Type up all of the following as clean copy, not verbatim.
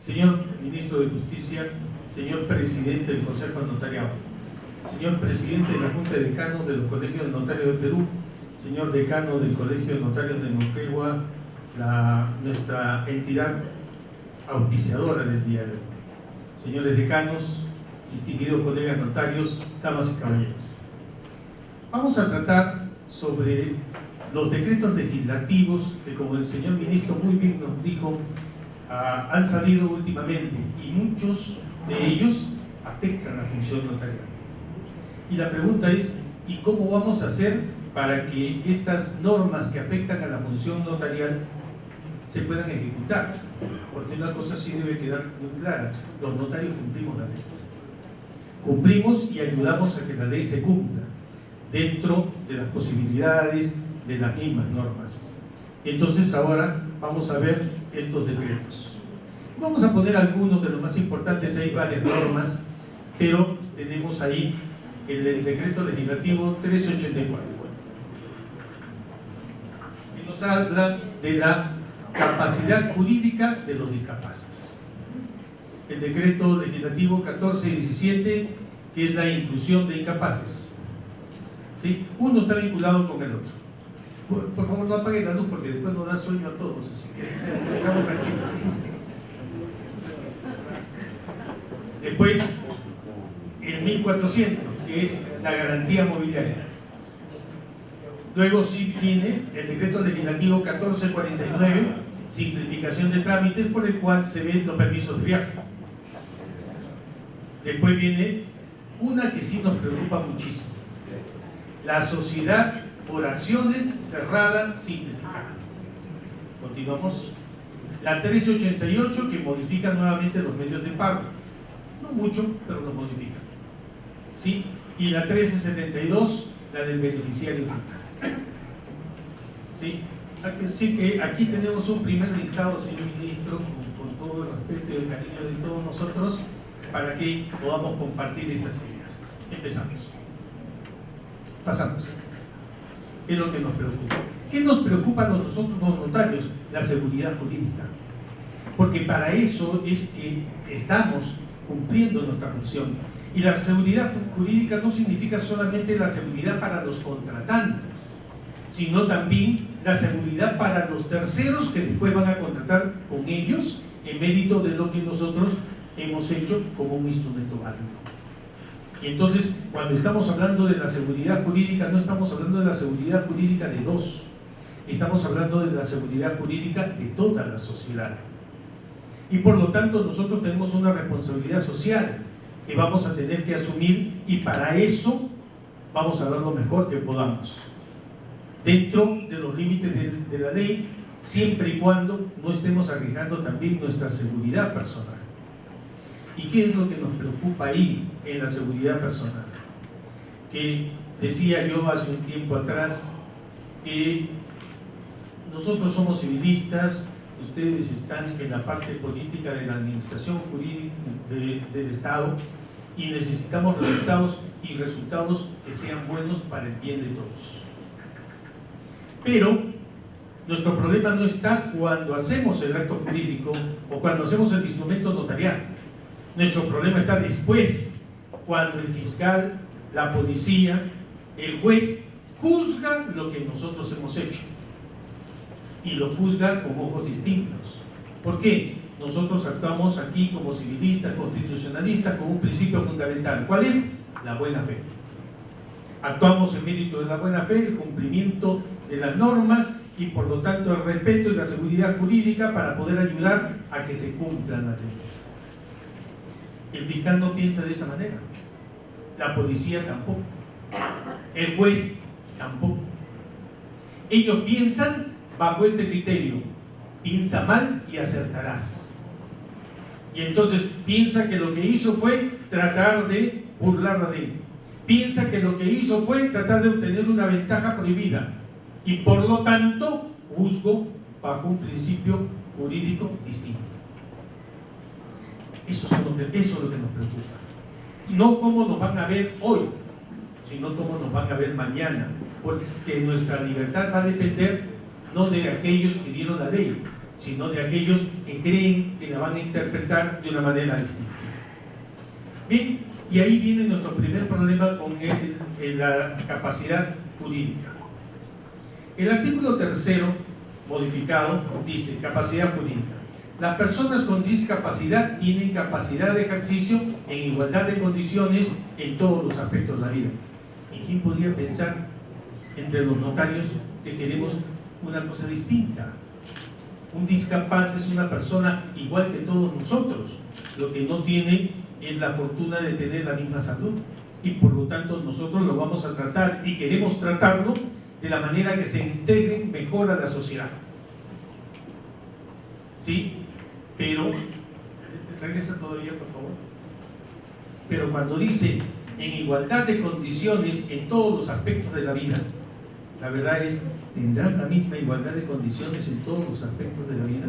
señor Ministro de Justicia, señor Presidente del Consejo de Notariado, señor Presidente de la Junta de Decanos de los Colegios de Notarios del Perú, señor Decano del Colegio de Notarios de Moquegua, nuestra entidad auspiciadora del día de hoy, señores decanos, distinguidos colegas notarios, damas y caballeros. Vamos a tratar sobre los decretos legislativos que, como el señor ministro muy bien nos dijo, han salido últimamente y muchos de ellos afectan la función notarial. Y la pregunta es, ¿y cómo vamos a hacer para que estas normas que afectan a la función notarial se puedan ejecutar? Porque una cosa sí debe quedar muy clara: los notarios cumplimos la ley. Cumplimos y ayudamos a que la ley se cumpla dentro de las posibilidades de las mismas normas. Entonces ahora vamos a ver estos decretos. Vamos a poner algunos de los más importantes. Hay varias normas, pero tenemos ahí el decreto legislativo 384, que nos habla de la capacidad jurídica de los discapaces. El decreto legislativo 1417, que es la inclusión de incapaces. ¿Sí? Uno está vinculado con el otro. Por favor, no apaguen la luz porque después nos da sueño a todos, así que estamos tranquilos. Después, el 1400, que es la garantía mobiliaria. Luego sí viene el decreto legislativo 1449, simplificación de trámites, por el cual se ven los permisos de viaje. Después viene una que sí nos preocupa muchísimo: la sociedad por acciones cerrada simplificada. Continuamos. La 1388, que modifica nuevamente los medios de pago. No mucho, pero los modifica. ¿Sí? Y la 1372, la del beneficiario final. ¿Sí? Así que aquí tenemos un primer listado, señor ministro, con todo el respeto y el cariño de todos nosotros, para que podamos compartir estas ideas. Empezamos. Pasamos. ¿Qué es lo que nos preocupa? ¿Qué nos preocupa a nosotros los notarios? La seguridad jurídica. Porque para eso es que estamos cumpliendo nuestra función. Y la seguridad jurídica no significa solamente la seguridad para los contratantes, sino también la seguridad para los terceros que después van a contratar con ellos en mérito de lo que nosotros hemos hecho como un instrumento válido. Y entonces, cuando estamos hablando de la seguridad jurídica, no estamos hablando de la seguridad jurídica de dos, estamos hablando de la seguridad jurídica de toda la sociedad. Y por lo tanto, nosotros tenemos una responsabilidad social que vamos a tener que asumir, y para eso vamos a dar lo mejor que podamos, dentro de los límites de la ley, siempre y cuando no estemos arriesgando también nuestra seguridad personal. ¿Y qué es lo que nos preocupa ahí en la seguridad personal? Que decía yo hace un tiempo atrás que nosotros somos civilistas, ustedes están en la parte política de la administración jurídica del Estado, y necesitamos resultados que sean buenos para el bien de todos. Pero nuestro problema no está cuando hacemos el acto jurídico o cuando hacemos el instrumento notarial. Nuestro problema está después, cuando el fiscal, la policía, el juez juzga lo que nosotros hemos hecho, y lo juzga con ojos distintos. ¿Por qué? Nosotros actuamos aquí como civilistas, constitucionalistas, con un principio fundamental. ¿Cuál es? La buena fe. Actuamos en mérito de la buena fe, el cumplimiento de las normas y por lo tanto el respeto y la seguridad jurídica para poder ayudar a que se cumplan las leyes. El fiscal no piensa de esa manera, la policía tampoco, el juez tampoco. Ellos piensan bajo este criterio: piensa mal y acertarás. Y entonces piensa que lo que hizo fue tratar de burlar la ley, piensa que lo que hizo fue tratar de obtener una ventaja prohibida, y por lo tanto juzgo bajo un principio jurídico distinto. Eso es lo que nos preocupa. No cómo nos van a ver hoy, sino cómo nos van a ver mañana, porque nuestra libertad va a depender no de aquellos que dieron la ley, sino de aquellos que creen que la van a interpretar de una manera distinta. Bien, y ahí viene nuestro primer problema con la capacidad jurídica. El artículo 3º, modificado, dice capacidad jurídica. Las personas con discapacidad tienen capacidad de ejercicio en igualdad de condiciones en todos los aspectos de la vida. ¿Y quién podría pensar entre los notarios que queremos una cosa distinta? Un discapaz es una persona igual que todos nosotros, lo que no tiene es la fortuna de tener la misma salud, y por lo tanto nosotros lo vamos a tratar y queremos tratarlo de la manera que se integren mejor a la sociedad. ¿Sí? Pero, regresa todavía por favor. Pero cuando dice en igualdad de condiciones en todos los aspectos de la vida, la verdad es, ¿tendrán la misma igualdad de condiciones en todos los aspectos de la vida?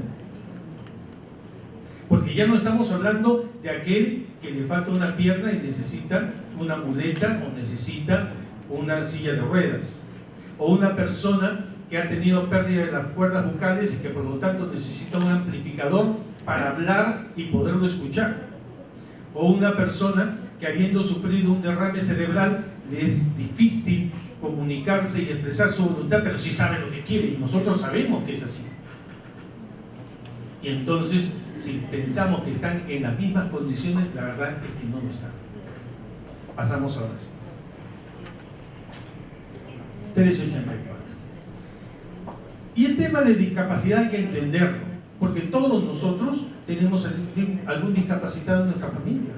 Porque ya no estamos hablando de aquel que le falta una pierna y necesita una muleta o necesita una silla de ruedas, o una persona que ha tenido pérdida de las cuerdas vocales y que por lo tanto necesita un amplificador para hablar y poderlo escuchar, o una persona que habiendo sufrido un derrame cerebral le es difícil comunicarse y expresar su voluntad, pero sí sabe lo que quiere, y nosotros sabemos que es así. Y entonces, si pensamos que están en las mismas condiciones, la verdad es que no lo están. Pasamos ahora sí. 384. Y el tema de discapacidad hay que entenderlo, porque todos nosotros tenemos algún discapacitado en nuestra familia.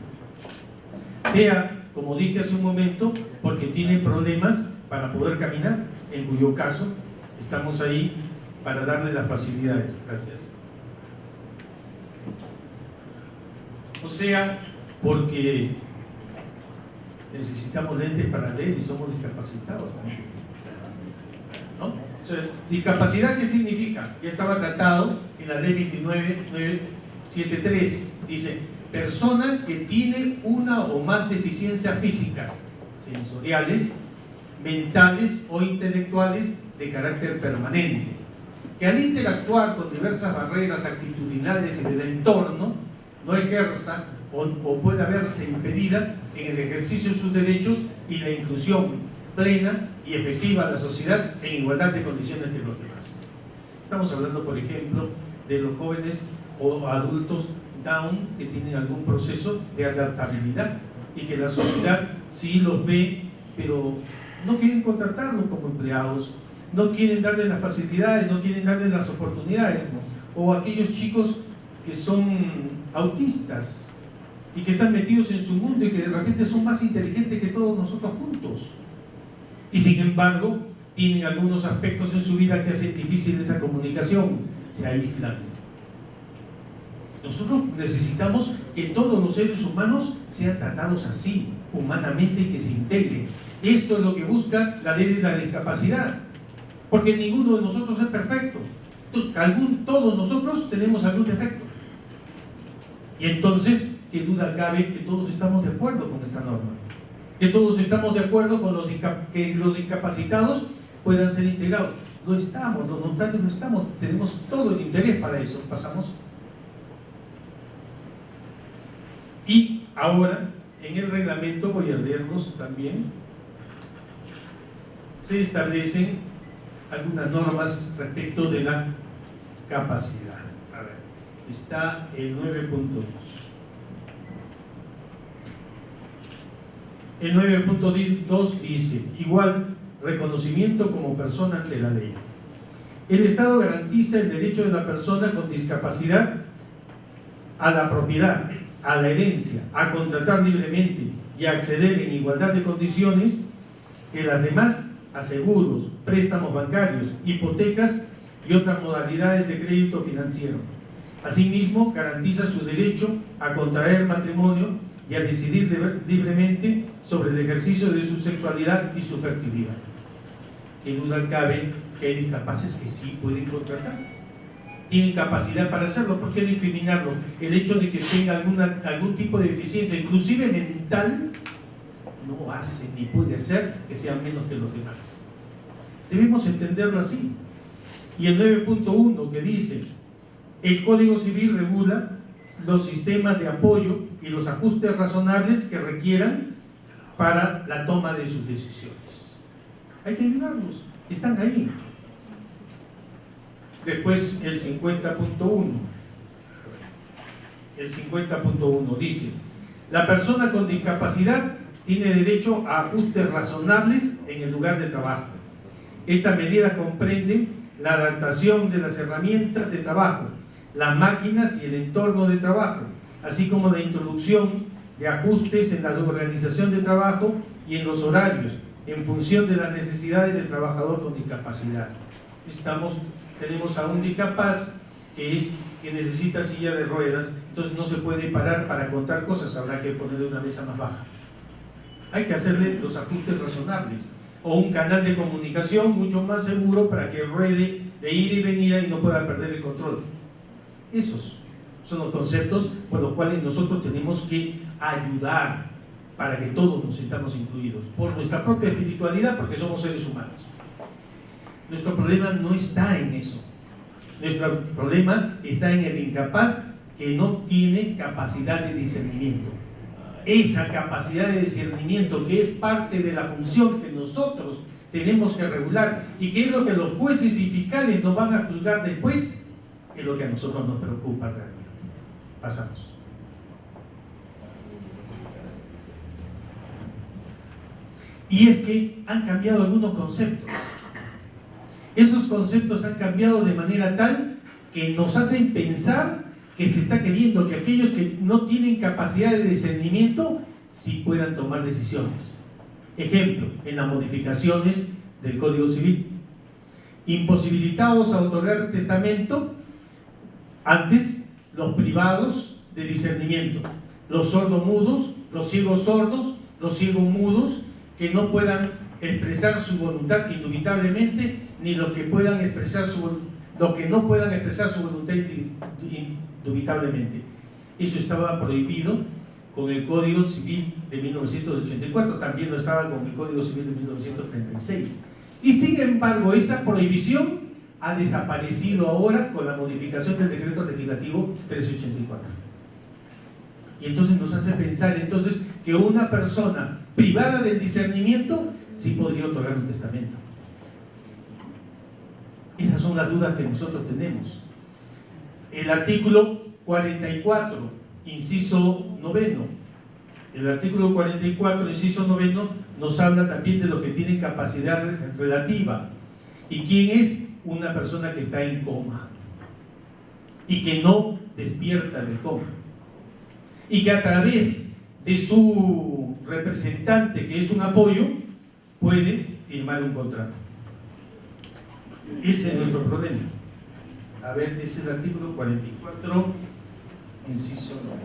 Sea, como dije hace un momento, porque tiene problemas para poder caminar, en cuyo caso estamos ahí para darle las facilidades. Gracias. O sea, porque necesitamos lentes para leer y somos discapacitados, ¿no? O sea, discapacidad, ¿qué significa? Ya estaba tratado en la ley 29973. Dice, persona que tiene una o más deficiencias físicas, sensoriales, mentales o intelectuales de carácter permanente, que al interactuar con diversas barreras actitudinales y del entorno, no ejerza o pueda verse impedida en el ejercicio de sus derechos y la inclusión plena y efectiva a la sociedad en igualdad de condiciones que los demás. Estamos hablando, por ejemplo, de los jóvenes o adultos Down que tienen algún proceso de adaptabilidad y que la sociedad sí los ve, pero no quieren contratarlos como empleados, no quieren darles las facilidades, no quieren darles las oportunidades, ¿no? O aquellos chicos que son autistas y que están metidos en su mundo y que de repente son más inteligentes que todos nosotros juntos, y sin embargo tienen algunos aspectos en su vida que hacen difícil esa comunicación, se aíslan. Nosotros necesitamos que todos los seres humanos sean tratados así, humanamente, y que se integren. Esto es lo que busca la ley de la discapacidad, porque ninguno de nosotros es perfecto. Todos nosotros tenemos algún defecto. Y entonces, ¿qué duda cabe que todos estamos de acuerdo con esta norma? Que todos estamos de acuerdo con que los discapacitados puedan ser integrados. Lo estamos, los notarios lo estamos, tenemos todo el interés para eso. Pasamos. Y ahora, en el reglamento, voy a leerlos también, se establecen algunas normas respecto de la capacidad. A ver, está el 9.2. El 9.2 dice, igual reconocimiento como persona ante la ley. El Estado garantiza el derecho de la persona con discapacidad a la propiedad, a la herencia, a contratar libremente y a acceder en igualdad de condiciones que las demás a seguros, préstamos bancarios, hipotecas y otras modalidades de crédito financiero. Asimismo, garantiza su derecho a contraer matrimonio y a decidir libremente sobre el ejercicio de su sexualidad y su fertilidad. Qué duda cabe que hay discapaces que sí pueden contratar, tienen capacidad para hacerlo. ¿Por qué discriminarlos? El hecho de que tenga algún tipo de deficiencia, inclusive mental, no hace ni puede hacer que sean menos que los demás. Debemos entenderlo así. Y el 9.1 que dice, El Código Civil regula los sistemas de apoyo y los ajustes razonables que requieran para la toma de sus decisiones. Hay que ayudarlos, están ahí. Después el 50.1. El 50.1 dice: la persona con discapacidad tiene derecho a ajustes razonables en el lugar de trabajo. Esta medida comprende la adaptación de las herramientas de trabajo, las máquinas y el entorno de trabajo, así como la introducción de ajustes en la organización de trabajo y en los horarios, en función de las necesidades del trabajador con discapacidad. Tenemos a un discapaz que necesita silla de ruedas, entonces no se puede parar para contar cosas, habrá que ponerle una mesa más baja. Hay que hacerle los ajustes razonables, o un canal de comunicación mucho más seguro para que ruede de ida y venida y no pueda perder el control. Esos son los conceptos por los cuales nosotros tenemos que ayudar para que todos nos sintamos incluidos, por nuestra propia espiritualidad, porque somos seres humanos. Nuestro problema no está en eso. Nuestro problema está en el incapaz que no tiene capacidad de discernimiento. Esa capacidad de discernimiento, que es parte de la función que nosotros tenemos que regular y que es lo que los jueces y fiscales nos van a juzgar después, es lo que a nosotros nos preocupa realmente. Pasamos. Y es que han cambiado algunos conceptos. Esos conceptos han cambiado de manera tal que nos hacen pensar que se está queriendo que aquellos que no tienen capacidad de discernimiento sí puedan tomar decisiones. Ejemplo, en las modificaciones del Código Civil. Imposibilitados a otorgar testamento, antes los privados de discernimiento, los sordomudos, los ciegos sordos, los ciegos mudos, que no puedan expresar su voluntad indubitablemente, ni los que no puedan expresar su voluntad indubitablemente. Eso estaba prohibido con el Código Civil de 1984, también lo estaba con el Código Civil de 1936. Y sin embargo, esa prohibición ha desaparecido ahora con la modificación del Decreto Legislativo 1384. Y entonces nos hace pensar entonces que una persona privada del discernimiento sí podría otorgar un testamento. Esas son las dudas que nosotros tenemos. El artículo 44, inciso 9. El artículo 44, inciso 9, nos habla también de lo que tiene capacidad relativa. ¿Y quién es? Una persona que está en coma y que no despierta del coma, y que a través de su representante, que es un apoyo, puede firmar un contrato. Ese es nuestro problema. A ver, ese es el artículo 44, inciso 9.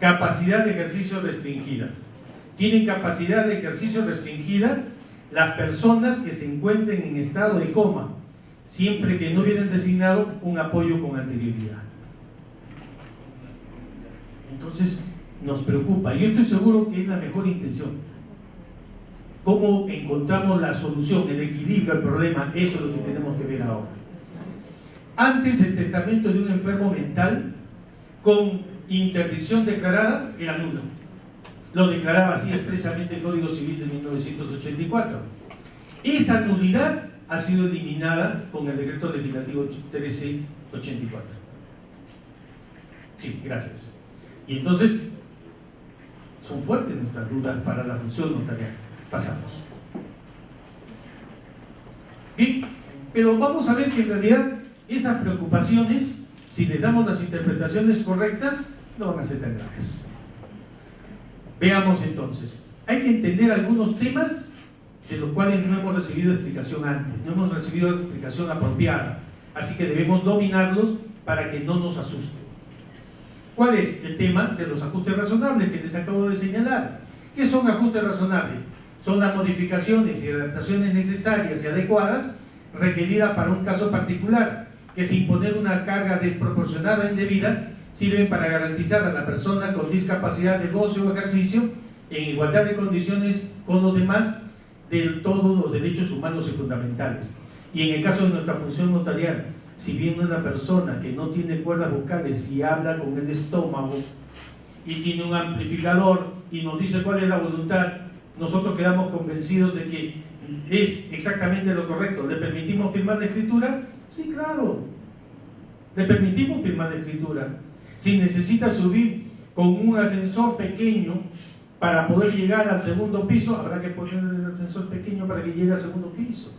Capacidad de ejercicio restringida. Tienen capacidad de ejercicio restringida las personas que se encuentren en estado de coma, siempre que no hubieran designado un apoyo con anterioridad. Entonces nos preocupa, y yo estoy seguro que es la mejor intención. ¿Cómo encontramos la solución, el equilibrio al problema? Eso es lo que tenemos que ver ahora. Antes, el testamento de un enfermo mental con interdicción declarada era nulo. Lo declaraba así expresamente el Código Civil de 1984. Esa nulidad ha sido eliminada con el Decreto Legislativo 1384. Sí, gracias. Y entonces son fuertes nuestras dudas para la función notarial. Pasamos. Bien, pero vamos a ver que en realidad esas preocupaciones, si les damos las interpretaciones correctas, no van a ser tan graves. Veamos entonces. Hay que entender algunos temas de los cuales no hemos recibido explicación antes, no hemos recibido explicación apropiada, así que debemos dominarlos para que no nos asusten. ¿Cuál es el tema de los ajustes razonables que les acabo de señalar? ¿Qué son ajustes razonables? Son las modificaciones y adaptaciones necesarias y adecuadas requeridas para un caso particular, que sin imponer una carga desproporcionada e indebida sirven para garantizar a la persona con discapacidad de goce o ejercicio en igualdad de condiciones con los demás de todos los derechos humanos y fundamentales. Y en el caso de nuestra función notarial, si viene una persona que no tiene cuerdas vocales y habla con el estómago y tiene un amplificador y nos dice cuál es la voluntad, nosotros quedamos convencidos de que es exactamente lo correcto. ¿Le permitimos firmar la escritura? Sí, claro. Le permitimos firmar la escritura. Si necesita subir con un ascensor pequeño para poder llegar al segundo piso, habrá que poner el ascensor pequeño para que llegue al segundo piso.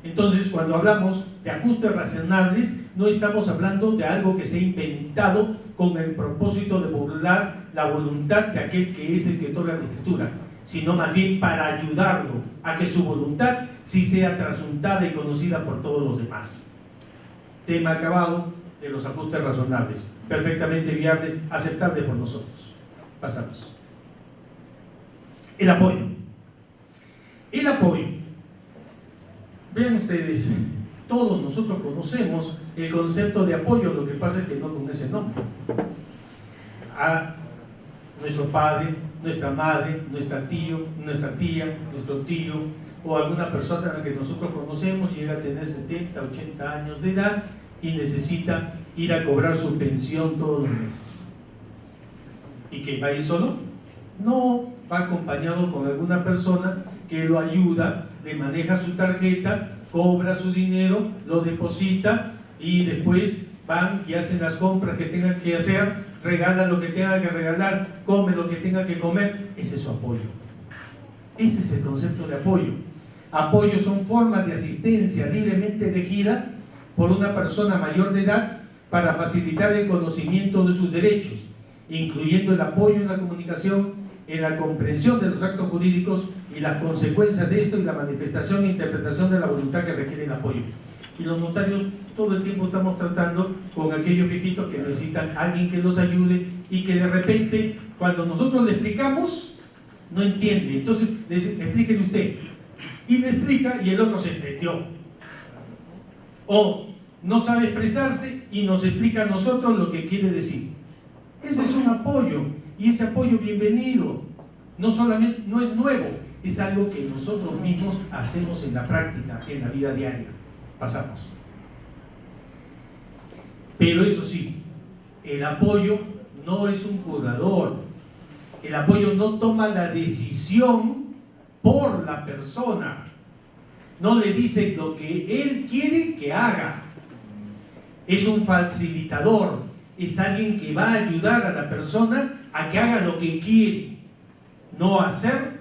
Entonces, cuando hablamos de ajustes razonables, no estamos hablando de algo que se ha inventado con el propósito de burlar la voluntad de aquel que es el que otorga la escritura, sino más bien para ayudarlo a que su voluntad sí sea trasuntada y conocida por todos los demás. Tema acabado de los ajustes razonables, perfectamente viables, aceptables por nosotros. Pasamos. El apoyo. El apoyo. Vean ustedes, todos nosotros conocemos el concepto de apoyo, lo que pasa es que no con ese nombre. A nuestro padre, nuestra madre, nuestra tía, nuestro tío o alguna persona que nosotros conocemos llega a tener 70, 80 años de edad y necesita ir a cobrar su pensión todos los meses. ¿Y que va a ir solo? No, va acompañado con alguna persona que lo ayuda, le maneja su tarjeta, cobra su dinero, lo deposita y después van y hacen las compras que tengan que hacer, regalan lo que tengan que regalar, comen lo que tengan que comer. Ese es su apoyo. Ese es el concepto de apoyo. Apoyo son formas de asistencia libremente elegida por una persona mayor de edad para facilitar el conocimiento de sus derechos, incluyendo el apoyo en la comunicación, en la comprensión de los actos jurídicos y las consecuencias de esto y la manifestación e interpretación de la voluntad que requiere el apoyo. Y los notarios todo el tiempo estamos tratando con aquellos viejitos que necesitan a alguien que los ayude y que de repente cuando nosotros le explicamos no entiende, entonces le dice, explíquele usted, y le explica y el otro se entendió, o no sabe expresarse y nos explica a nosotros lo que quiere decir. Ese es un apoyo, y ese apoyo bienvenido, no solamente, no es nuevo, es algo que nosotros mismos hacemos en la práctica, en la vida diaria. Pasamos. Pero eso sí, el apoyo no es un curador, el apoyo no toma la decisión por la persona, no le dice lo que él quiere que haga, es un facilitador, es alguien que va a ayudar a la persona a que haga lo que quiere, no hacer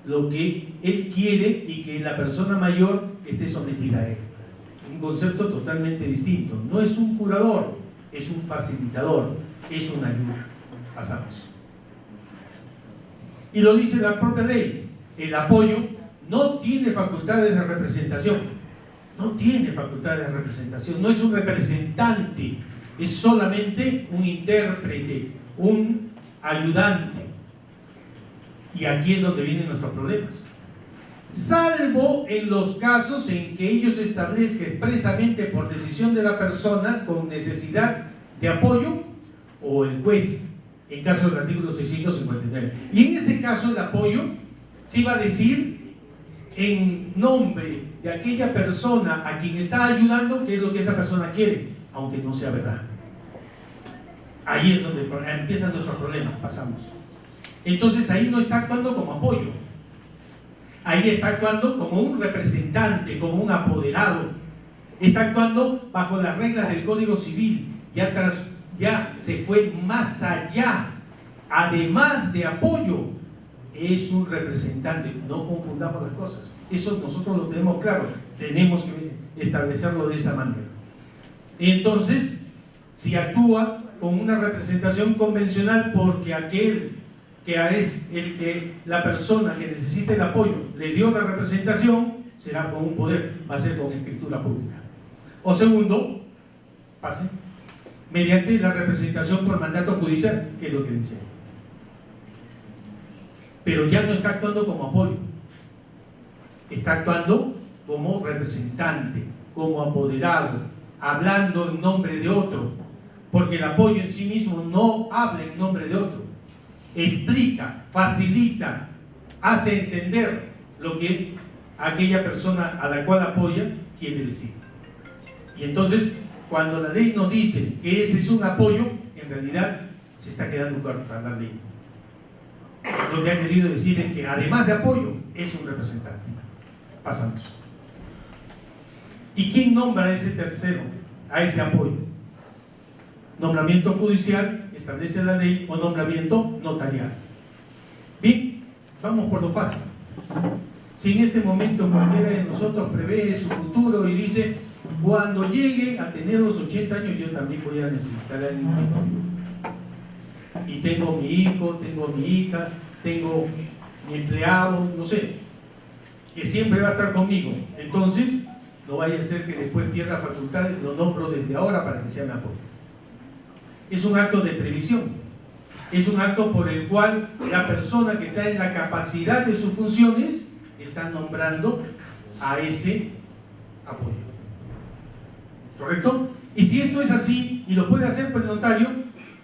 lo que él quiere y que la persona mayor esté sometida a él. Un concepto totalmente distinto. No es un curador, es un facilitador, es una ayuda. Pasamos. Y lo dice la propia ley. El apoyo no tiene facultades de representación. No tiene facultades de representación. No es un representante. Es solamente un intérprete, un ayudante. Y aquí es donde vienen nuestros problemas. Salvo en los casos en que ellos establezcan expresamente por decisión de la persona con necesidad de apoyo o el juez, en caso del artículo 659. Y en ese caso el apoyo sí va a decir en nombre de aquella persona a quien está ayudando qué es lo que esa persona quiere, aunque no sea verdad. Ahí es donde empiezan nuestros problemas. Pasamos. Entonces ahí no está actuando como apoyo, ahí está actuando como un representante, como un apoderado, está actuando bajo las reglas del Código Civil, ya se fue más allá, además de apoyo, es un representante. No confundamos las cosas, eso nosotros lo tenemos claro, tenemos que establecerlo de esa manera. Entonces, si actúa con una representación convencional porque aquel que es el que la persona que necesita el apoyo le dio la representación, será con un poder, va a ser con escritura pública. O segundo, pase, mediante la representación por mandato judicial, que es lo que dice. Pero ya no está actuando como apoyo, está actuando como representante, como apoderado, hablando en nombre de otro, porque el apoyo en sí mismo no habla en nombre de otro. Explica, facilita, hace entender lo que aquella persona a la cual apoya quiere decir. Y entonces, cuando la ley nos dice que ese es un apoyo, en realidad se está quedando corta la ley. Lo que ha querido decir es que además de apoyo, es un representante. Pasamos. ¿Y quién nombra a ese tercero, a ese apoyo? Nombramiento judicial, establece la ley, o nombramiento notarial. Bien, vamos por lo fácil. Si en este momento cualquiera de nosotros prevé su futuro y dice, cuando llegue a tener los 80 años, yo también voy a necesitar a alguien que y tengo mi hijo, tengo mi hija, tengo mi empleado, no sé, que siempre va a estar conmigo. Entonces, no vaya a ser que después pierda facultades, lo nombro desde ahora para que sea mi apoyo. Es un acto de previsión, es un acto por el cual la persona que está en la capacidad de sus funciones está nombrando a ese apoyo. ¿Correcto? Y si esto es así y lo puede hacer por el notario,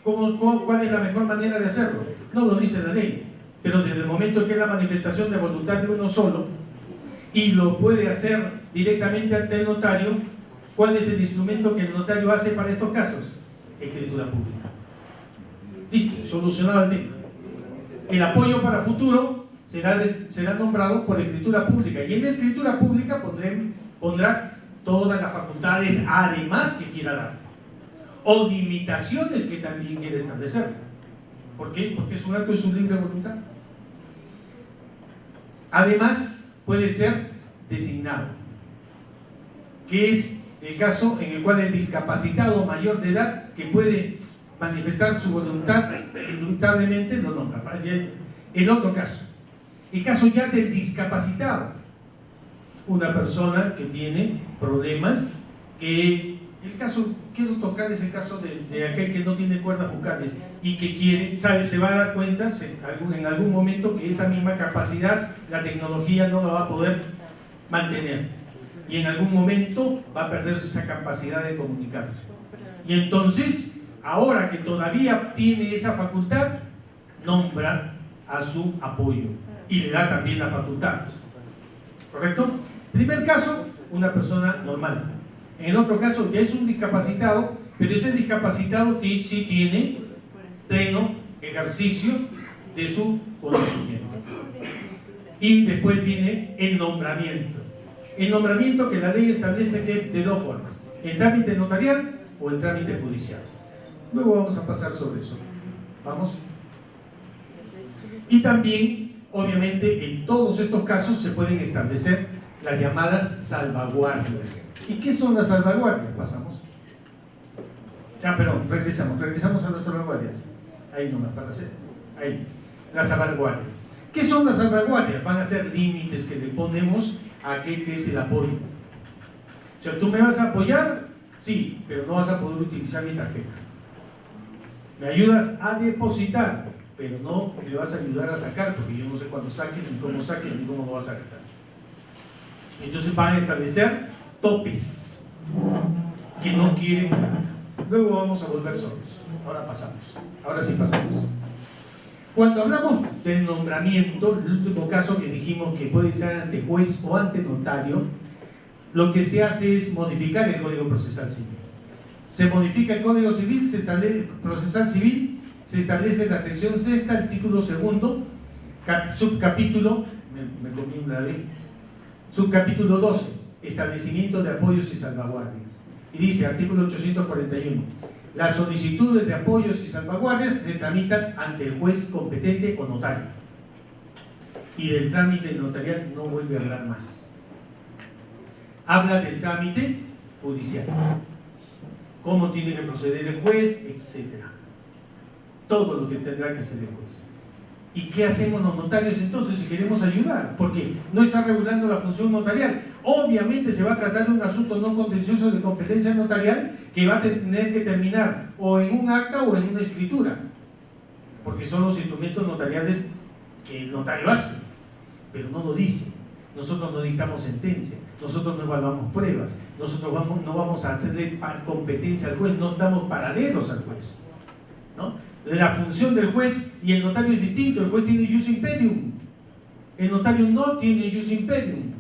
¿cuál es la mejor manera de hacerlo? No lo dice la ley, pero desde el momento que es la manifestación de voluntad de uno solo y lo puede hacer directamente ante el notario, ¿cuál es el instrumento que el notario hace para estos casos? Escritura pública. Listo, solucionado el tema. El apoyo para futuro será nombrado por escritura pública, y en la escritura pública pondrá todas las facultades además que quiera dar, o limitaciones que también quiere establecer. ¿Por qué? Porque es un acto de su libre voluntad. Además, puede ser designado, que es el caso en el cual el discapacitado mayor de edad que puede manifestar su voluntad indudablemente lo nombra. El otro caso, el caso ya del discapacitado, una persona que tiene problemas, que el caso, quiero tocar es el caso de aquel que no tiene cuerdas vocales y que quiere, se va a dar cuenta en algún momento que esa misma capacidad la tecnología no la va a poder mantener, y en algún momento va a perder esa capacidad de comunicarse. Y entonces, ahora que todavía tiene esa facultad, nombra a su apoyo y le da también las facultades. ¿Correcto? Primer caso, una persona normal. En el otro caso, ya es un discapacitado, pero ese discapacitado sí tiene pleno ejercicio de su conocimiento. Y después viene el nombramiento. El nombramiento que la ley establece que de dos formas: el trámite notarial o el trámite judicial. Luego vamos a pasar sobre eso. ¿Vamos? Y también, obviamente, en todos estos casos se pueden establecer las llamadas salvaguardias. ¿Y qué son las salvaguardias? Pasamos. Perdón, regresamos a las salvaguardias. Ahí nomás, para hacer. Ahí. Las salvaguardias. ¿Qué son las salvaguardias? Van a ser límites que le ponemos a aquel que es el apoyo. O sea, ¿tú me vas a apoyar? Sí, pero no vas a poder utilizar mi tarjeta. Me ayudas a depositar, pero no me vas a ayudar a sacar, porque yo no sé cuándo saquen, ni cómo saquen, ni cómo lo vas a gastar. Entonces van a establecer topes que no quieren. Luego vamos a volver sobre eso. Ahora pasamos. Ahora sí pasamos. Cuando hablamos del nombramiento, el último caso que dijimos que puede ser ante juez o ante notario, lo que se hace es modificar el Código Procesal Civil. Se modifica el Código Civil, Procesal Civil, se establece la sección 6, el título 2, subcapítulo, me comí una vez, subcapítulo 12, establecimiento de apoyos y salvaguardias. Y dice, artículo 841, las solicitudes de apoyos y salvaguardias se tramitan ante el juez competente o notario. Y del trámite notarial no vuelve a hablar más. Habla del trámite judicial. Cómo tiene que proceder el juez, etc. Todo lo que tendrá que hacer el juez. ¿Y qué hacemos los notarios entonces si queremos ayudar? Porque no está regulando la función notarial. Obviamente se va a tratar de un asunto no contencioso de competencia notarial que va a tener que terminar o en un acta o en una escritura, porque son los instrumentos notariales que el notario hace, pero no lo dice. Nosotros no dictamos sentencia, nosotros no evaluamos pruebas, nosotros no vamos a hacerle competencia al juez, no estamos paralelos al juez, ¿no? La función del juez y el notario es distinto. El juez tiene ius imperium, el notario no tiene ius imperium.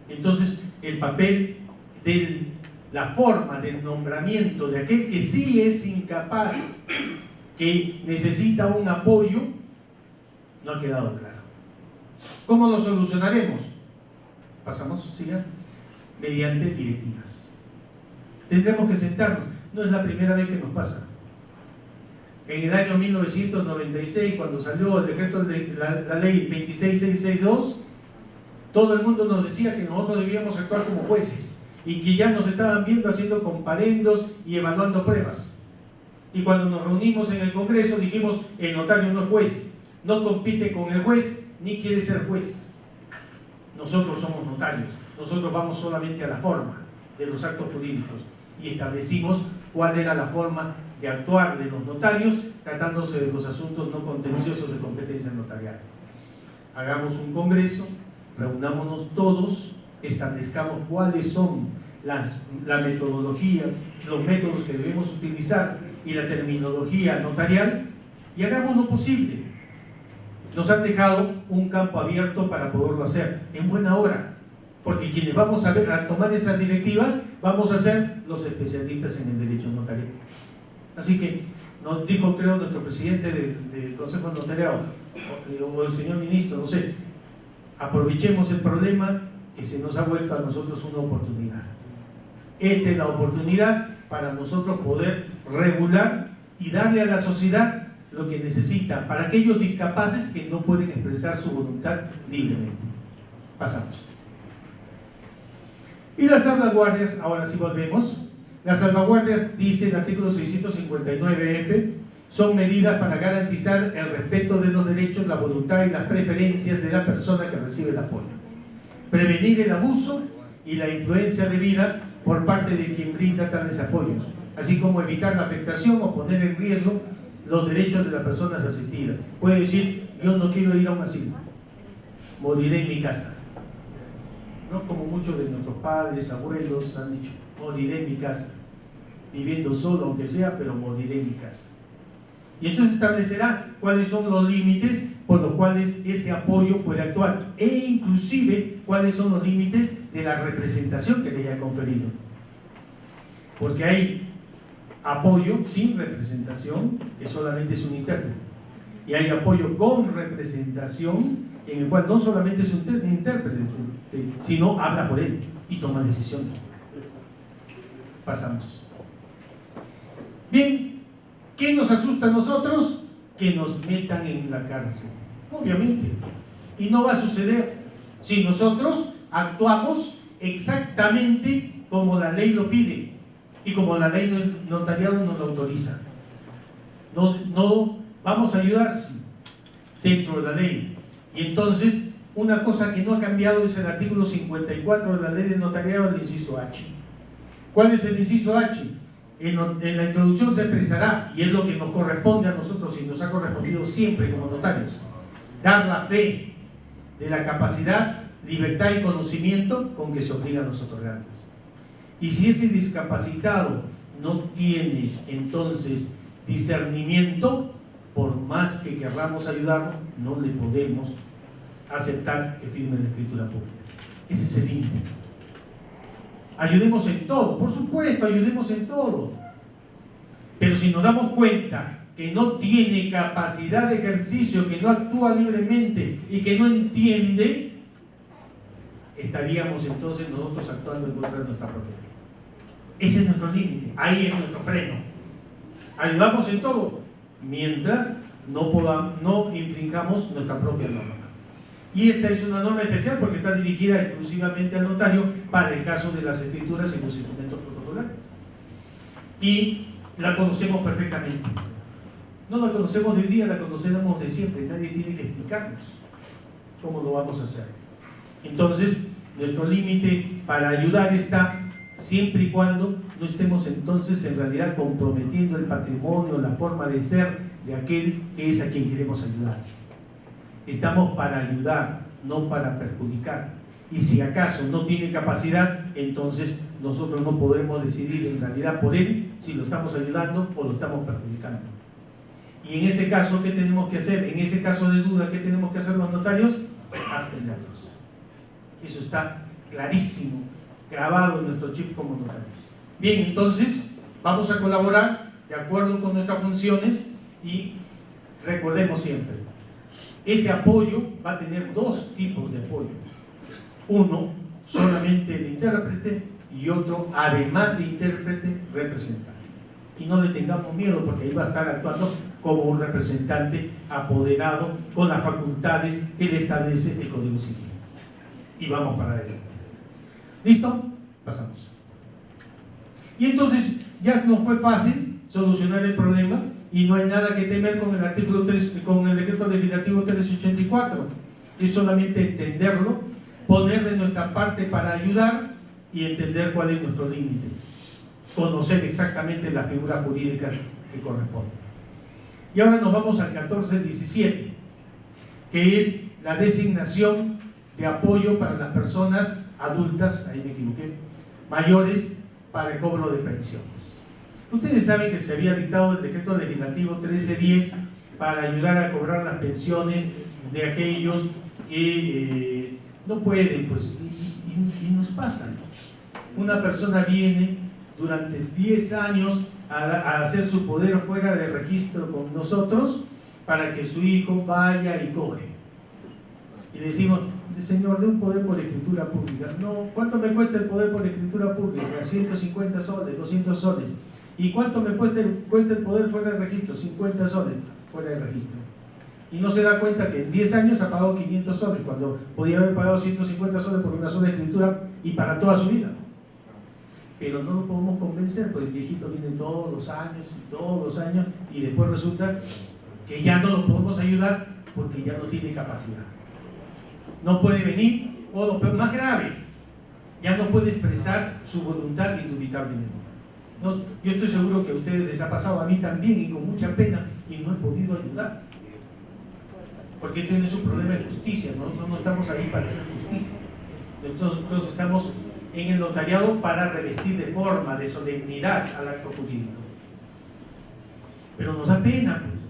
Entonces, el papel de la forma del nombramiento de aquel que sí es incapaz, que necesita un apoyo, no ha quedado claro. ¿Cómo lo solucionaremos? Pasamos, sigan, mediante directivas. Tendremos que sentarnos. No es la primera vez que nos pasa. En el año 1996, cuando salió el decreto de la ley 26662, todo el mundo nos decía que nosotros debíamos actuar como jueces y que ya nos estaban viendo haciendo comparendos y evaluando pruebas. Y cuando nos reunimos en el Congreso dijimos, el notario no es juez, no compite con el juez ni quiere ser juez. Nosotros somos notarios, nosotros vamos solamente a la forma de los actos jurídicos y establecimos cuál era la forma de actuar de los notarios tratándose de los asuntos no contenciosos de competencia notarial. Hagamos un congreso, reunámonos todos, establezcamos cuáles son la metodología, los métodos que debemos utilizar y la terminología notarial y hagamos lo posible. Nos han dejado un campo abierto para poderlo hacer en buena hora, porque quienes vamos a tomar esas directivas vamos a ser los especialistas en el derecho notarial. Así que nos dijo, creo, nuestro presidente del Consejo Notariado o el señor ministro, no sé, aprovechemos el problema que se nos ha vuelto a nosotros una oportunidad. Esta es la oportunidad para nosotros poder regular y darle a la sociedad lo que necesita para aquellos discapaces que no pueden expresar su voluntad libremente. Pasamos. Y las salvaguardias, ahora sí volvemos. Las salvaguardias, dice el artículo 659F, son medidas para garantizar el respeto de los derechos, la voluntad y las preferencias de la persona que recibe el apoyo. Prevenir el abuso y la influencia debida por parte de quien brinda tales apoyos, así como evitar la afectación o poner en riesgo los derechos de las personas asistidas. Puede decir, yo no quiero ir a un asilo, moriré en mi casa. ¿No? Como muchos de nuestros padres, abuelos han dicho, moriré en mi casa, viviendo solo aunque sea, pero moriré en mi casa. Y entonces establecerá cuáles son los límites por los cuales ese apoyo puede actuar e inclusive cuáles son los límites de la representación que le haya conferido. Porque hay apoyo sin representación, que solamente es un intérprete, y hay apoyo con representación, en el cual no solamente es un intérprete, sino habla por él y toma decisiones. Pasamos. Bien, ¿qué nos asusta a nosotros? Que nos metan en la cárcel, obviamente, y no va a suceder si nosotros actuamos exactamente como la ley lo pide y como la ley del notariado nos lo autoriza. No vamos a ayudar dentro de la ley. Y entonces, una cosa que no ha cambiado es el artículo 54 de la ley del notariado, el inciso H. ¿Cuál es el inciso H? En la introducción se expresará, y es lo que nos corresponde a nosotros y nos ha correspondido siempre como notarios, dar la fe de la capacidad, libertad y conocimiento con que se obligan los otorgantes. Y si ese discapacitado no tiene entonces discernimiento, por más que querramos ayudarlo, no le podemos aceptar que firme la escritura pública. Ese es el límite. Ayudemos en todo, por supuesto, ayudemos en todo. Pero si nos damos cuenta que no tiene capacidad de ejercicio, que no actúa libremente y que no entiende, estaríamos entonces nosotros actuando en contra de nuestra propia ley. Ese es nuestro límite, ahí es nuestro freno. Ayudamos en todo, mientras no infringamos nuestra propia norma. Y esta es una norma especial porque está dirigida exclusivamente al notario para el caso de las escrituras y los instrumentos protocolares. Y la conocemos perfectamente. No la conocemos de hoy día, la conocemos de siempre. Nadie tiene que explicarnos cómo lo vamos a hacer. Entonces, nuestro límite para ayudar está siempre y cuando no estemos entonces en realidad comprometiendo el patrimonio, la forma de ser de aquel que es a quien queremos ayudar. Estamos para ayudar, no para perjudicar. Y si acaso no tiene capacidad, entonces nosotros no podremos decidir en realidad por él si lo estamos ayudando o lo estamos perjudicando. Y en ese caso, ¿qué tenemos que hacer? En ese caso de duda, ¿qué tenemos que hacer los notarios? abstenernos. Eso está clarísimo, grabado en nuestro chip como notarios. Bien, entonces vamos a colaborar de acuerdo con nuestras funciones y recordemos siempre, ese apoyo va a tener dos tipos de apoyo. Uno, solamente el intérprete, y otro, además de intérprete, representante. Y no le tengamos miedo, porque ahí va a estar actuando como un representante apoderado con las facultades que le establece el Código Civil. Y vamos para adelante. ¿Listo? Pasamos. Y entonces ya no fue fácil solucionar el problema y no hay nada que temer con el artículo 3, con el decreto legislativo 384. Es solamente entenderlo, poner de nuestra parte para ayudar y entender cuál es nuestro límite. Conocer exactamente la figura jurídica que corresponde. Y ahora nos vamos al 1417, que es la designación de apoyo para las personas adultas, ahí me equivoqué, mayores, para el cobro de pensiones. Ustedes saben que se había dictado el decreto legislativo 1310 para ayudar a cobrar las pensiones de aquellos que no pueden, pues, y nos pasan. Una persona viene durante 10 años a hacer su poder fuera de registro con nosotros para que su hijo vaya y cobre. Y le decimos, señor, de un poder por escritura pública. No, ¿cuánto me cuesta el poder por escritura pública? 150 soles, 200 soles. ¿Y cuánto me cuesta el poder fuera de registro? 50 soles fuera de registro. Y no se da cuenta que en 10 años ha pagado 500 soles, cuando podía haber pagado 150 soles por una sola escritura y para toda su vida. Pero no lo podemos convencer, porque el viejito viene todos los años, y después resulta que ya no lo podemos ayudar porque ya no tiene capacidad. No puede venir, o lo peor, más grave, ya no puede expresar su voluntad indubitablemente. No, yo estoy seguro que a ustedes les ha pasado, a mí también, y con mucha pena, y no he podido ayudar. Porque tiene su problema de justicia. Nosotros no estamos ahí para hacer justicia. Nosotros estamos en el notariado para revestir de forma, de solemnidad al acto jurídico. Pero nos da pena, pues.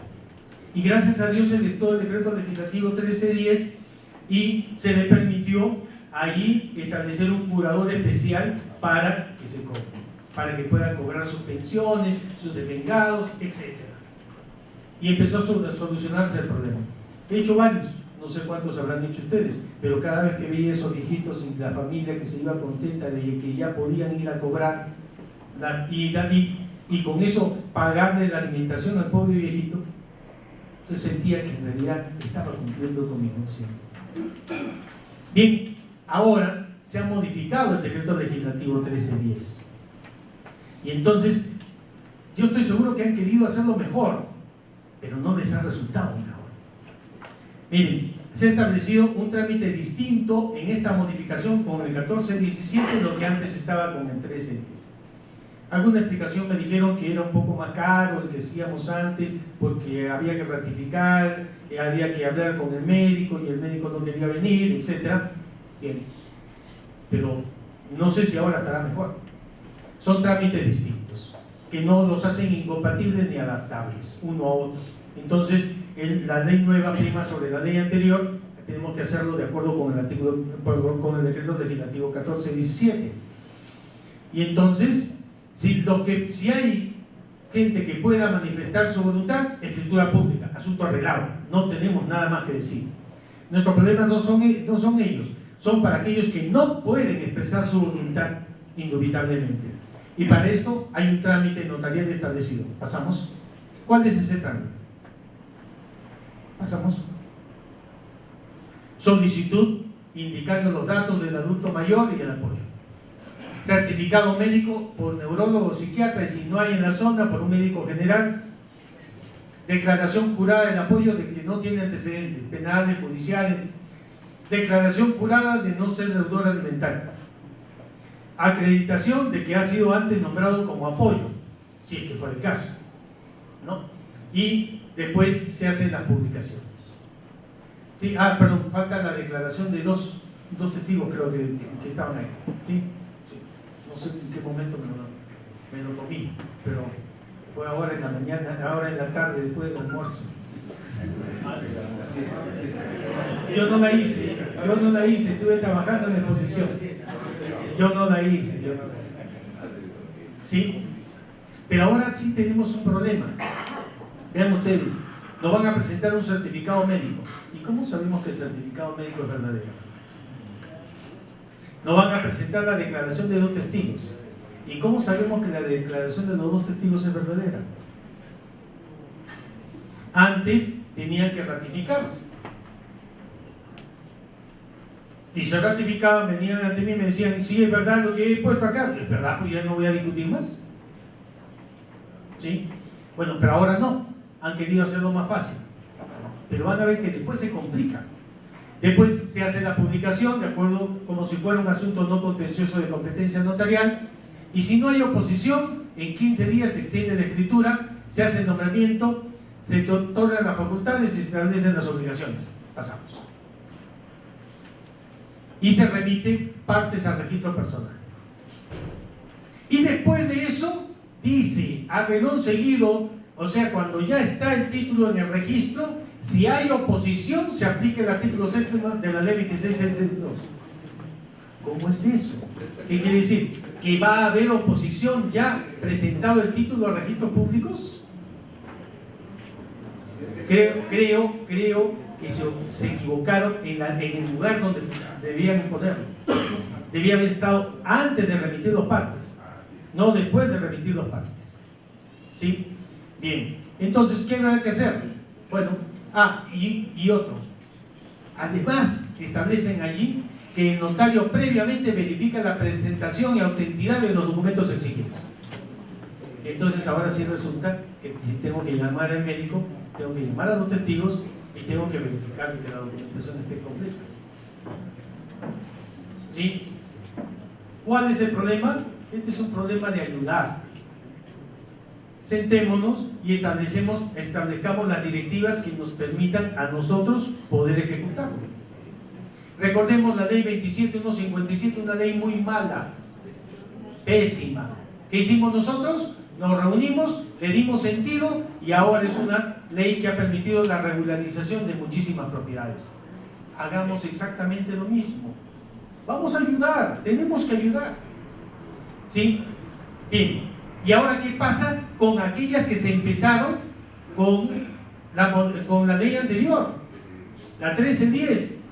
Y gracias a Dios se dictó el decreto legislativo 1310 y se le permitió allí establecer un curador especial para que se cobre, para que puedan cobrar sus pensiones, sus devengados, etc. Y empezó a solucionarse el problema. He hecho varios, no sé cuántos habrán hecho ustedes, pero cada vez que veía esos viejitos y la familia que se iba contenta de que ya podían ir a cobrar y con eso pagarle la alimentación al pobre viejito, entonces sentía que en realidad estaba cumpliendo con mi función. Bien, ahora se ha modificado el decreto legislativo 1310 y entonces yo estoy seguro que han querido hacerlo mejor, pero no les ha resultado mejor. Miren, se ha establecido un trámite distinto en esta modificación con el 1417 de lo que antes estaba con el 1310. Alguna explicación me dijeron que era un poco más caro el que hacíamos antes porque había que ratificar, había que hablar con el médico y el médico no quería venir, etc. Bien, pero no sé si ahora estará mejor. Son trámites distintos que no los hacen incompatibles ni adaptables uno a otro. Entonces, la ley nueva prima sobre la ley anterior, tenemos que hacerlo de acuerdo con el decreto legislativo 1417. Y entonces, si hay gente que pueda manifestar su voluntad, escritura pública, asunto arreglado, no tenemos nada más que decir. Nuestro problema no son ellos, son para aquellos que no pueden expresar su voluntad indubitablemente. Y para esto hay un trámite notarial establecido. ¿Pasamos? ¿Cuál es ese trámite? Pasamos. Solicitud indicando los datos del adulto mayor y el apoyo. Certificado médico por neurólogo o psiquiatra, y si no hay en la zona, por un médico general. Declaración jurada del apoyo de que no tiene antecedentes penales, judiciales. Declaración jurada de no ser deudor alimentario. Acreditación de que ha sido antes nombrado como apoyo, si es que fuera el caso, ¿no? Y después se hacen las publicaciones. Sí, perdón, falta la declaración de dos testigos, creo que estaban ahí. ¿Sí? Sí. No sé en qué momento me lo comí, pero fue ahora en la mañana, ahora en la tarde, después del almuerzo. Yo no la hice, estuve trabajando en la exposición. Yo no la hice. ¿Sí? Pero ahora sí tenemos un problema. Vean ustedes, nos van a presentar un certificado médico. ¿Y cómo sabemos que el certificado médico es verdadero? Nos van a presentar la declaración de 2 testigos. ¿Y cómo sabemos que la declaración de los 2 testigos es verdadera? Antes tenían que ratificarse. Y se ratificaban, venían ante mí y me decían, sí, es verdad lo que he puesto acá. Es verdad, pues ya no voy a discutir más. ¿Sí? Bueno, pero ahora no. Han querido hacerlo más fácil. Pero van a ver que después se complica. Después se hace la publicación, de acuerdo, como si fuera un asunto no contencioso de competencia notarial. Y si no hay oposición, en 15 días se extiende la escritura, se hace el nombramiento, se otorgan las facultades y se establecen las obligaciones. Pasamos. Y se remite partes al registro personal. Y después de eso, dice, a renglón seguido, o sea, cuando ya está el título en el registro, si hay oposición, se aplica el artículo 7 de la ley 2662. ¿Cómo es eso? ¿Qué quiere decir? ¿Que va a haber oposición ya presentado el título a registros públicos? Creo que se equivocaron en el lugar donde debían ponerlo. Debía haber estado antes de remitir los partes, no después de remitir los partes. ¿Sí? Bien. Entonces, ¿qué hay que hacer? Bueno, y otro. Además, establecen allí que el notario previamente verifica la presentación y autenticidad de los documentos exigidos. Entonces, ahora sí resulta que si tengo que llamar al médico, tengo que llamar a los testigos y tengo que verificar que la documentación esté completa. ¿Sí? ¿Cuál es el problema? Este es un problema de ayudar. Sentémonos y establezcamos las directivas que nos permitan a nosotros poder ejecutarlo. Recordemos la ley 27157, una ley muy mala, pésima. ¿Qué hicimos nosotros? Nos reunimos, le dimos sentido y ahora es una ley que ha permitido la regularización de muchísimas propiedades. Hagamos exactamente lo mismo. Vamos a ayudar, tenemos que ayudar. ¿Sí? Bien. ¿Y ahora qué pasa con aquellas que se empezaron con la ley anterior? La 1310.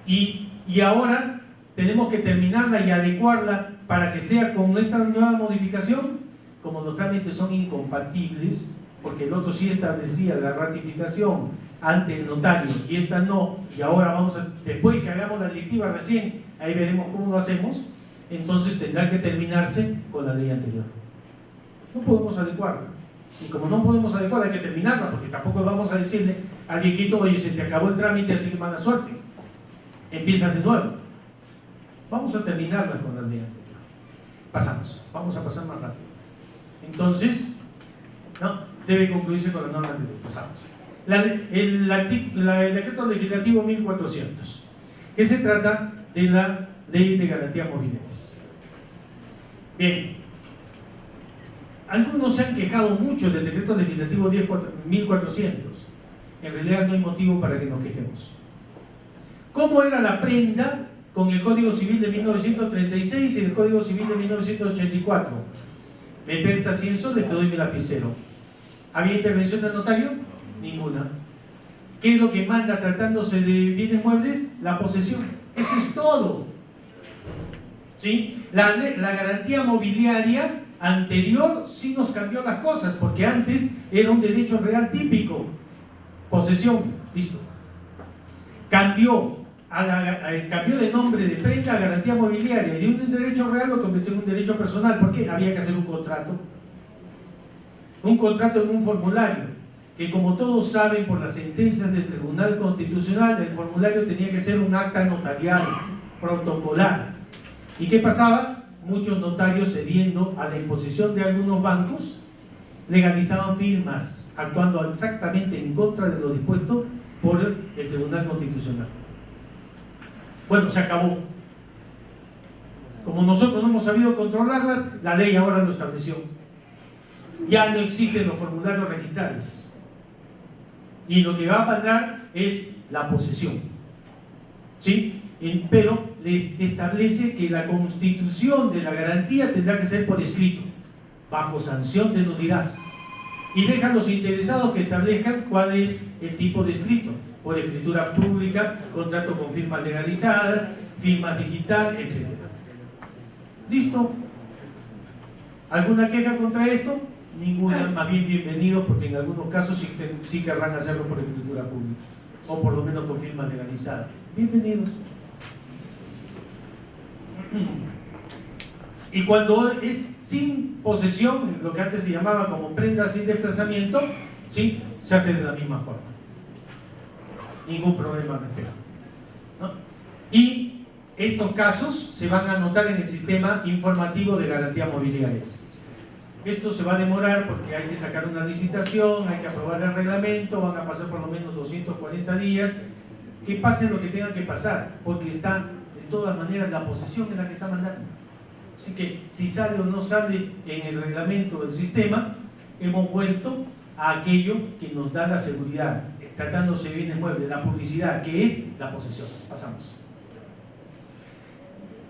Y ahora tenemos que terminarla y adecuarla para que sea con esta nueva modificación. Como los trámites son incompatibles, porque el otro sí establecía la ratificación ante el notario y esta no, y ahora después que hagamos la directiva recién, ahí veremos cómo lo hacemos, entonces tendrá que terminarse con la ley anterior. No podemos adecuarla. Y como no podemos adecuarla, hay que terminarla, porque tampoco vamos a decirle al viejito, oye, se te acabó el trámite, así que mala suerte. Empiezas de nuevo. Vamos a terminarla con la ley anterior. Vamos a pasar más rápido. Entonces, ¿no? Debe concluirse con la norma anterior. Pasamos. El decreto legislativo 1400, que se trata de la ley de garantías mobiliarias. Bien. Algunos se han quejado mucho del decreto legislativo 1400. En realidad no hay motivo para que nos quejemos. ¿Cómo era la prenda con el Código Civil de 1936 y el Código Civil de 1984? Me prestas 100 soles, te doy mi lapicero. ¿Había intervención del notario? Ninguna. ¿Qué es lo que manda tratándose de bienes muebles? La posesión. Eso es todo. ¿Sí? La garantía mobiliaria anterior sí nos cambió las cosas, porque antes era un derecho real típico. Posesión, listo. Cambió de nombre de prenda a garantía mobiliaria, y de un derecho real lo convirtió en un derecho personal. ¿Por qué? Había que hacer un contrato en un formulario, que como todos saben por las sentencias del Tribunal Constitucional, el formulario tenía que ser un acta notarial, protocolar. ¿Y qué pasaba? Muchos notarios, cediendo a la imposición de algunos bancos, legalizaban firmas, actuando exactamente en contra de lo dispuesto por el Tribunal Constitucional. Bueno, se acabó. Como nosotros no hemos sabido controlarlas, la ley ahora lo estableció. Ya no existen los formularios registrales. y lo que va a mandar es la posesión, ¿sí? Pero les establece que la constitución de la garantía tendrá que ser por escrito, bajo sanción de nulidad, y deja a los interesados que establezcan cuál es el tipo de escrito, por escritura pública, contrato con firmas legalizadas, firmas digital, etc. ¿Listo? ¿Alguna queja contra esto? Ninguna, más bien bienvenido, porque en algunos casos sí querrán hacerlo por escritura pública, o por lo menos con firmas legalizadas. Bienvenidos. Y cuando es sin posesión, lo que antes se llamaba como prenda sin desplazamiento, ¿sí?, se hace de la misma forma. Ningún problema al respecto, ¿no? Y estos casos se van a anotar en el sistema informativo de garantías mobiliarias. Esto se va a demorar porque hay que sacar una licitación, hay que aprobar el reglamento, van a pasar por lo menos 240 días. Que pase lo que tenga que pasar, porque está de todas maneras la posesión en la que está mandando. Así que si sale o no sale en el reglamento del sistema, hemos vuelto a aquello que nos da la seguridad, tratándose de bienes muebles, la publicidad, que es la posesión. Pasamos.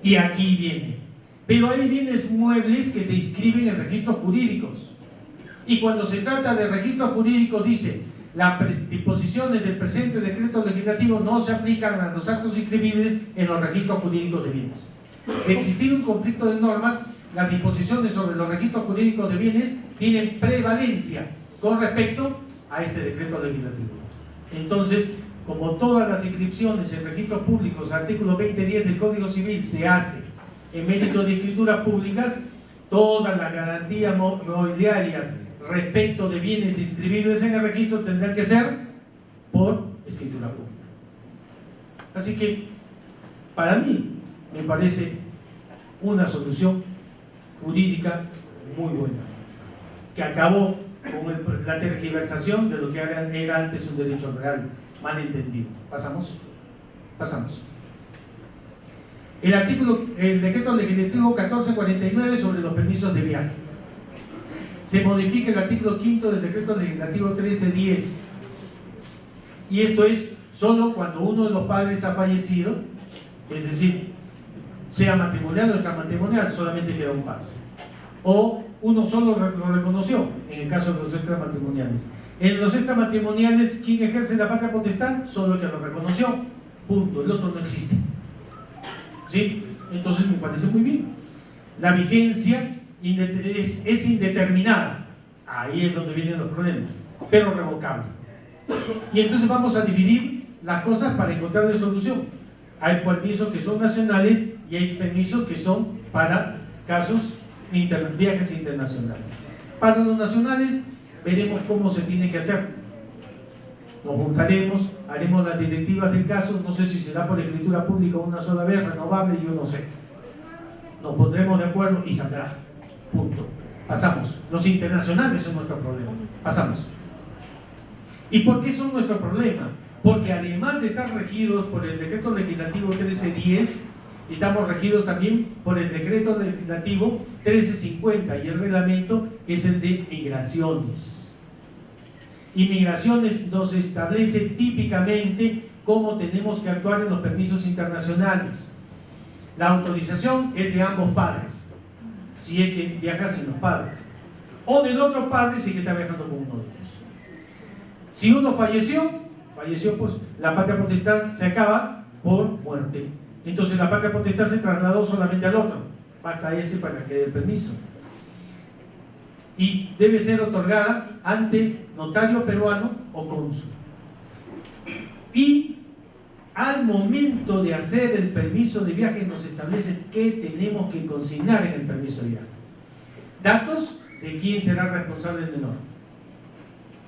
Y aquí viene. Pero hay bienes muebles que se inscriben en registros jurídicos. Y cuando se trata de registros jurídicos dice: las disposiciones del presente decreto legislativo no se aplican a los actos inscribibles en los registros jurídicos de bienes. De existir un conflicto de normas, las disposiciones sobre los registros jurídicos de bienes tienen prevalencia con respecto a este decreto legislativo. Entonces, como todas las inscripciones en registros públicos, artículo 2010 del Código Civil, se hace en mérito de escrituras públicas, todas las garantías mobiliarias respecto de bienes inscribibles en el registro tendrán que ser por escritura pública. Así que, para mí, me parece una solución jurídica muy buena, que acabó con la tergiversación de lo que era antes un derecho real mal entendido. ¿Pasamos? Pasamos. El decreto legislativo 1449 sobre los permisos de viaje. Se modifica el artículo 5 del decreto legislativo 1310. Y esto es solo cuando uno de los padres ha fallecido, es decir, sea matrimonial o extramatrimonial, solamente queda un padre. O uno solo lo reconoció, en el caso de los extramatrimoniales. En los extramatrimoniales, ¿quién ejerce la patria potestad? Solo el que lo reconoció. Punto. El otro no existe. ¿Sí? Entonces me parece muy bien. La vigencia es indeterminada. Ahí es donde vienen los problemas. Pero revocable. Y entonces vamos a dividir las cosas para encontrarle solución. Hay permisos que son nacionales y hay permisos que son para casos viajes internacionales. Para los nacionales veremos cómo se tiene que hacer. Nos juntaremos, haremos las directivas del caso, no sé si será por escritura pública una sola vez, renovable, yo no sé. Nos pondremos de acuerdo y saldrá. Punto. Pasamos. Los internacionales son nuestro problema. Pasamos. ¿Y por qué son nuestro problema? Porque además de estar regidos por el decreto legislativo 1310, estamos regidos también por el decreto legislativo 1350 y el reglamento, que es el de migraciones. Y migraciones nos establece típicamente cómo tenemos que actuar en los permisos internacionales. La autorización es de ambos padres, si es que viaja sin los padres, o del otro padre si es que está viajando con uno de ellos. Si uno falleció, pues la patria potestad se acaba por muerte. Entonces la patria potestad se trasladó solamente al otro, basta ese para que dé el permiso. Y debe ser otorgada ante notario peruano o cónsul. Y al momento de hacer el permiso de viaje nos establece qué tenemos que consignar en el permiso de viaje. Datos de quién será responsable el menor.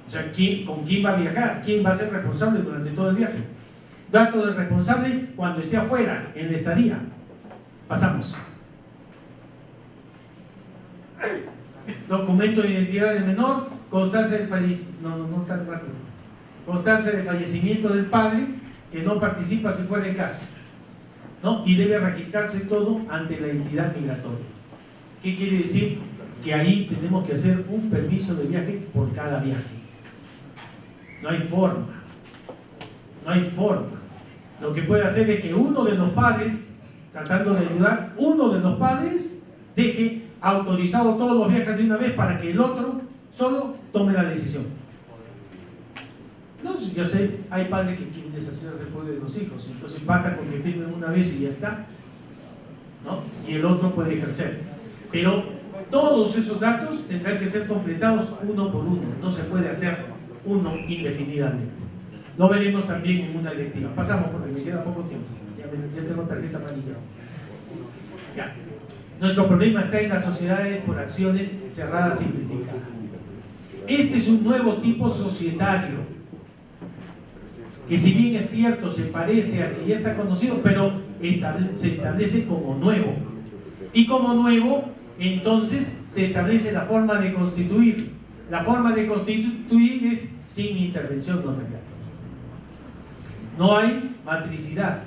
O sea, con quién va a viajar, quién va a ser responsable durante todo el viaje. Datos del responsable cuando esté afuera, en la estadía. Pasamos. Documento de identidad del menor, constancia de fallecimiento del padre, que no participa si fuera el caso, ¿no? Y debe registrarse todo ante la entidad migratoria. ¿Qué quiere decir? Que ahí tenemos que hacer un permiso de viaje por cada viaje. No hay forma. No hay forma. Lo que puede hacer es que uno de los padres, tratando de ayudar, uno de los padres deje autorizado todos los viajes de una vez para que el otro solo tome la decisión. No, yo sé, hay padres que quieren deshacerse después de los hijos, entonces basta con que firmen una vez y ya está, ¿no? Y el otro puede ejercer. Pero todos esos datos tendrán que ser completados uno por uno, no se puede hacer uno indefinidamente. Lo veremos también en una electiva. Pasamos porque me queda poco tiempo, ya tengo tarjeta amarilla. Ya. Nuestro problema está en las sociedades por acciones cerradas simplificadas. Este es un nuevo tipo societario, que si bien es cierto se parece a que ya está conocido, pero se establece como nuevo. Y como nuevo, entonces se establece la forma de constituir. La forma de constituir es sin intervención notarial. No hay matricidad,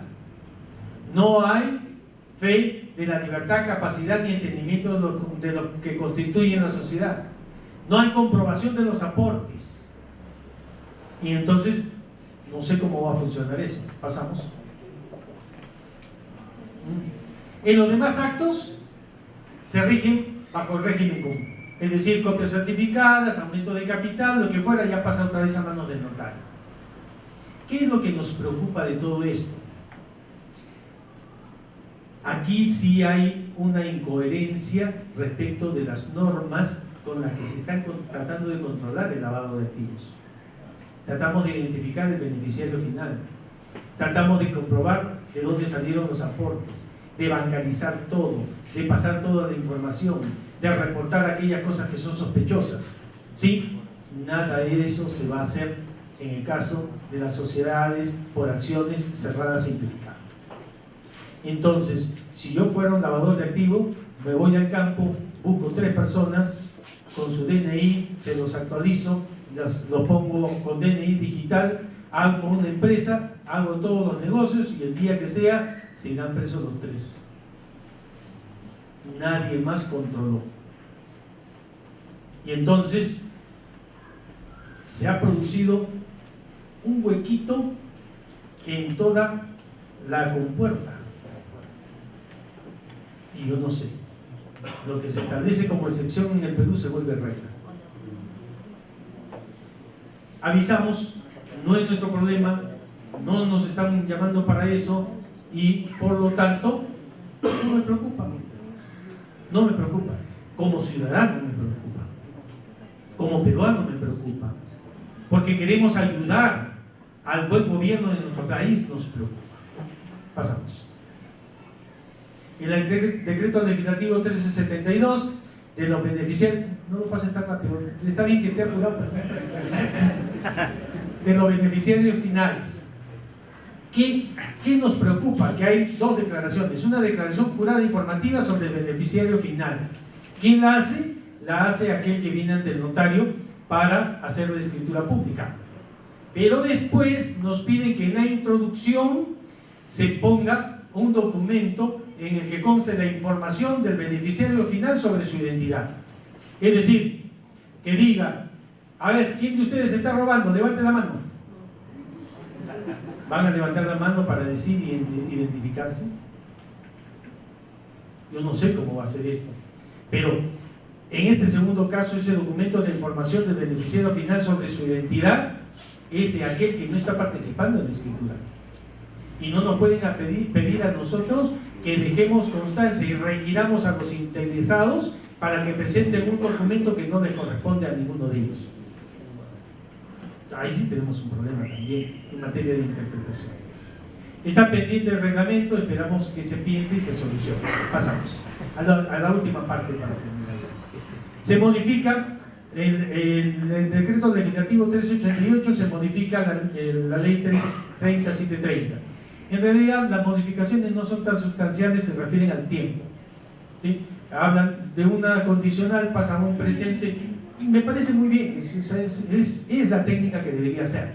no hay fe de la libertad, capacidad ni entendimiento de lo que constituye la sociedad. No hay comprobación de los aportes. Y entonces, no sé cómo va a funcionar eso. Pasamos. En los demás actos se rigen bajo el régimen común. Es decir, copias certificadas, aumento de capital, lo que fuera, ya pasa otra vez a manos del notario. ¿Qué es lo que nos preocupa de todo esto? Aquí sí hay una incoherencia respecto de las normas con las que se están tratando de controlar el lavado de activos. Tratamos de identificar el beneficiario final, tratamos de comprobar de dónde salieron los aportes, de bancarizar todo, de pasar toda la información, de reportar aquellas cosas que son sospechosas. ¿Sí? Nada de eso se va a hacer en el caso de las sociedades por acciones cerradas simplificadas. Entonces, si yo fuera un lavador de activos, me voy al campo, busco 3 personas con su DNI, se los actualizo, los pongo con DNI digital, hago una empresa, hago todos los negocios y el día que sea, se irán presos los 3. Nadie más controló. Y entonces se ha producido un huequito en toda la compuerta. Y yo no sé, lo que se establece como excepción en el Perú se vuelve regla. Avisamos, no es nuestro problema, no nos están llamando para eso y por lo tanto no me preocupa. No me preocupa. Como ciudadano me preocupa. Como peruano me preocupa. Porque queremos ayudar al buen gobierno de nuestro país, nos preocupa. Pasamos. El decreto legislativo 1372 de los beneficiarios, no lo pasen tan rápido, está bien que esté apurado, de los beneficiarios finales. ¿Qué nos preocupa? Que hay 2 declaraciones, una declaración jurada informativa sobre el beneficiario final. ¿Quién la hace? La hace aquel que viene ante el notario para hacer la escritura pública. Pero después nos piden que en la introducción se ponga un documento en el que conste la información del beneficiario final sobre su identidad. Es decir, que diga, a ver, ¿quién de ustedes está robando? Levante la mano. ¿Van a levantar la mano para decir y identificarse? Yo no sé cómo va a ser esto, pero en este segundo caso, ese documento de información del beneficiario final sobre su identidad es de aquel que no está participando en la escritura. Y no nos pueden pedir a nosotros que dejemos constancia y requiramos a los interesados para que presenten un documento que no les corresponde a ninguno de ellos. Ahí sí tenemos un problema también en materia de interpretación. Está pendiente el reglamento, esperamos que se piense y se solucione. Pasamos a la última parte para terminar. Se modifica el decreto legislativo 1388, se modifica la ley 330-730. En realidad las modificaciones no son tan sustanciales, se refieren al tiempo, ¿sí? Hablan de una condicional, pasan a un presente. Me parece muy bien, es la técnica que debería ser.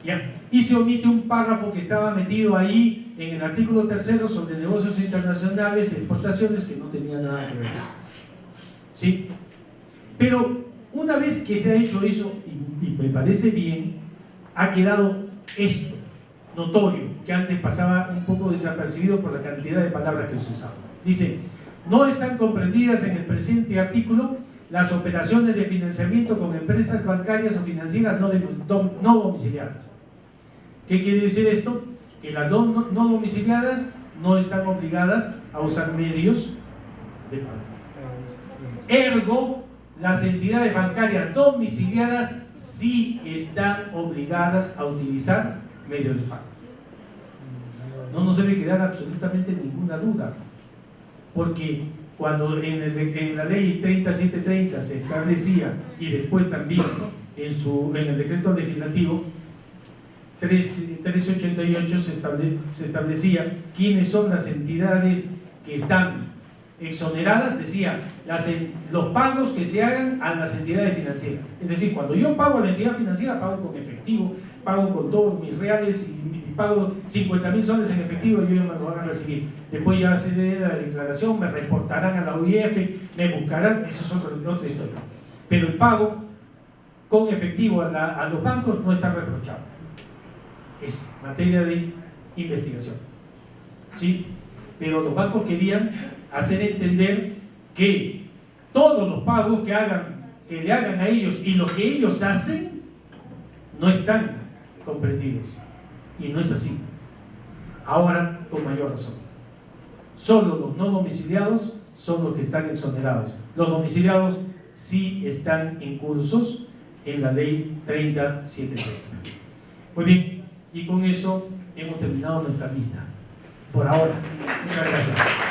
¿Ya? Y se omite un párrafo que estaba metido ahí en el artículo 3 sobre negocios internacionales e exportaciones, que no tenía nada que ver. ¿Sí? Pero una vez que se ha hecho eso, y me parece bien, ha quedado esto notorio, que antes pasaba un poco desapercibido por la cantidad de palabras que se usaban. Dice, no están comprendidas en el presente artículo las operaciones de financiamiento con empresas bancarias o financieras no domiciliadas. ¿Qué quiere decir esto? Que las no domiciliadas no están obligadas a usar medios de pago. Ergo, las entidades bancarias domiciliadas sí están obligadas a utilizar medios de pago. No nos debe quedar absolutamente ninguna duda, porque cuando en la ley 3730 se establecía, y después también en el decreto legislativo 1388 se establecía quiénes son las entidades que están exoneradas, decía los pagos que se hagan a las entidades financieras. Es decir, cuando yo pago a la entidad financiera, pago con efectivo, pago con todos mis reales y pago 50.000 soles en efectivo y ellos me lo van a recibir. Después ya se dé la declaración, me reportarán a la UIF, me buscarán, eso es otra historia. Pero el pago con efectivo a los bancos no está reprochado. Es materia de investigación. ¿Sí? Pero los bancos querían hacer entender que todos los pagos que le hagan a ellos y lo que ellos hacen no están comprendidos. Y no es así. Ahora, con mayor razón. Solo los no domiciliados son los que están exonerados. Los domiciliados sí están incursos en la ley 3730. Muy bien, y con eso hemos terminado nuestra lista. Por ahora. Muchas gracias.